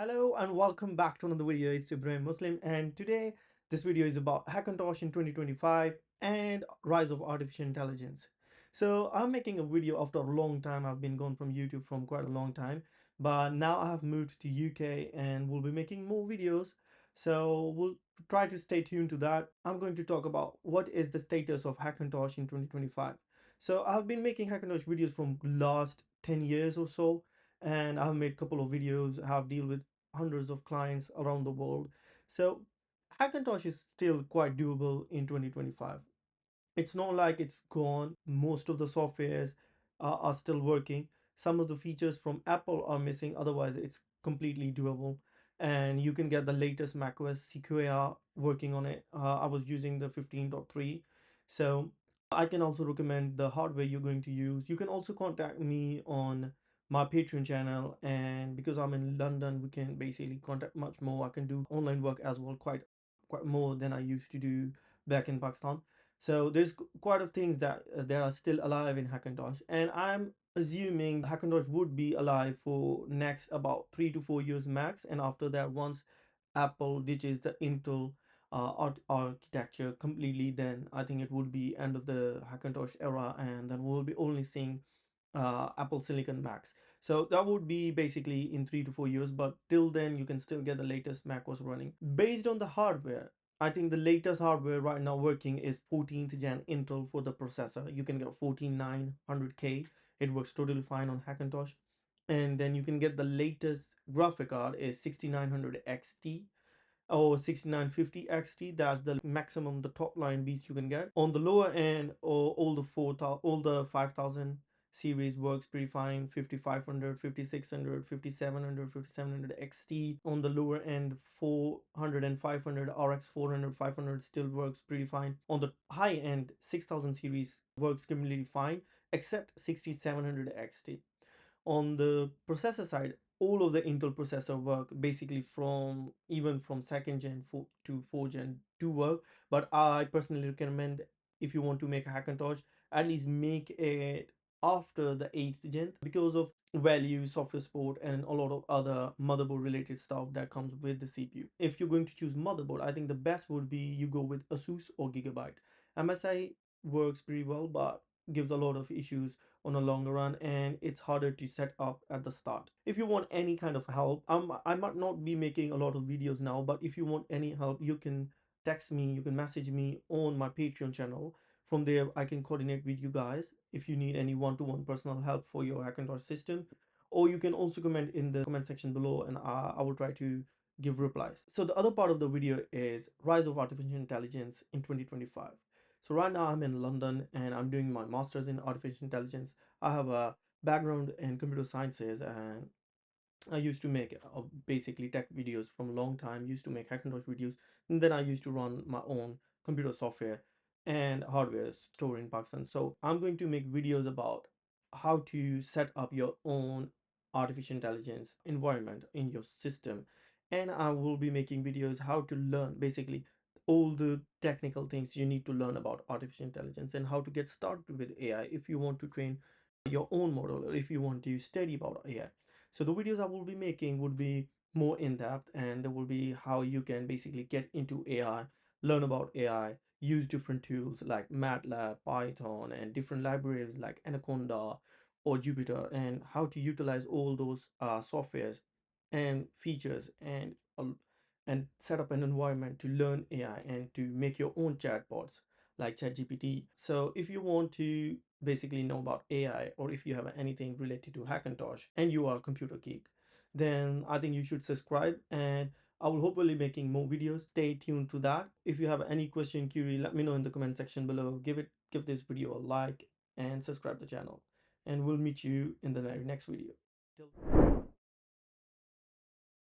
Hello and welcome back to another video. It's Ibrahim Muslim, and today this video is about Hackintosh in 2025 and rise of artificial intelligence. So I'm making a video after a long time. I've been gone from YouTube from quite a long time, but now I have moved to UK and we'll be making more videos. So we'll try to stay tuned to that. I'm going to talk about what is the status of Hackintosh in 2025. So I've been making Hackintosh videos from last 10 years or so, and I've made a couple of videos, have deal with hundreds of clients around the world. So Hackintosh is still quite doable in 2025. It's not like it's gone. Most of the softwares are still working. Some of the features from Apple are missing. Otherwise, it's completely doable. And you can get the latest macOS Sequoia working on it. I was using the 15.3. So I can also recommend the hardware you're going to use. You can also contact me on my Patreon channel. And because I'm in London, we can basically contact much more. I can do online work as well, quite more than I used to do back in Pakistan. So there's quite a things that are still alive in Hackintosh, and I'm assuming Hackintosh would be alive for next about 3 to 4 years max. And after that, once Apple ditches the Intel architecture completely, then I think it would be end of the Hackintosh era, and then we'll be only seeing Apple Silicon Macs. So that would be basically in 3 to 4 years, but till then you can still get the latest macOS running. Based on the hardware, I think the latest hardware right now working is 14th gen Intel for the processor. You can get 14900K. It works totally fine on Hackintosh. And then you can get the latest graphic card is 6900 XT or 6950 XT. That's the maximum, the top line beast you can get. On the lower end, or all the 5000 series works pretty fine. 5500, 5600, 5700, 5700 XT. On the lower end, 400 and 500 RX 400, 500 still works pretty fine. On the high end, 6000 series works completely fine, except 6700 XT. On the processor side, all of the Intel processor work basically from even from second gen to 4th gen do work. But I personally recommend, if you want to make a Hackintosh, at least make it after the 8th gen because of value, software support, and a lot of other motherboard related stuff that comes with the CPU. If you're going to choose motherboard, I think the best would be you go with Asus or Gigabyte. MSI works pretty well, but gives a lot of issues on a longer run, and it's harder to set up at the start. If you want any kind of help, I might not be making a lot of videos now, but if you want any help, you can text me, you can message me on my Patreon channel. From there I can coordinate with you guys if you need any one-to-one personal help for your Hackintosh system, or you can also comment in the comment section below, and I will try to give replies. So the other part of the video is rise of artificial intelligence in 2025. So right now I'm in London and I'm doing my master's in artificial intelligence. I have a background in computer sciences, and I used to make basically tech videos from a long time, used to make Hackintosh videos, and then I used to run my own computer software and hardware store in Pakistan. So I'm going to make videos about how to set up your own artificial intelligence environment in your system. And I will be making videos how to learn basically all the technical things you need to learn about artificial intelligence, and how to get started with AI if you want to train your own model, or if you want to study about AI. So the videos I will be making would be more in depth, and there will be how you can basically get into AI, learn about AI, use different tools like MATLAB, Python, and different libraries like Anaconda or Jupyter, and how to utilize all those softwares and features, and set up an environment to learn AI and to make your own chatbots like ChatGPT. So if you want to basically know about AI, or if you have anything related to Hackintosh and you are a computer geek, then I think you should subscribe, and I will hopefully making more videos. Stay tuned to that. If you have any question, query, let me know in the comment section below. Give this video a like and subscribe the channel, and we'll meet you in the next video. Till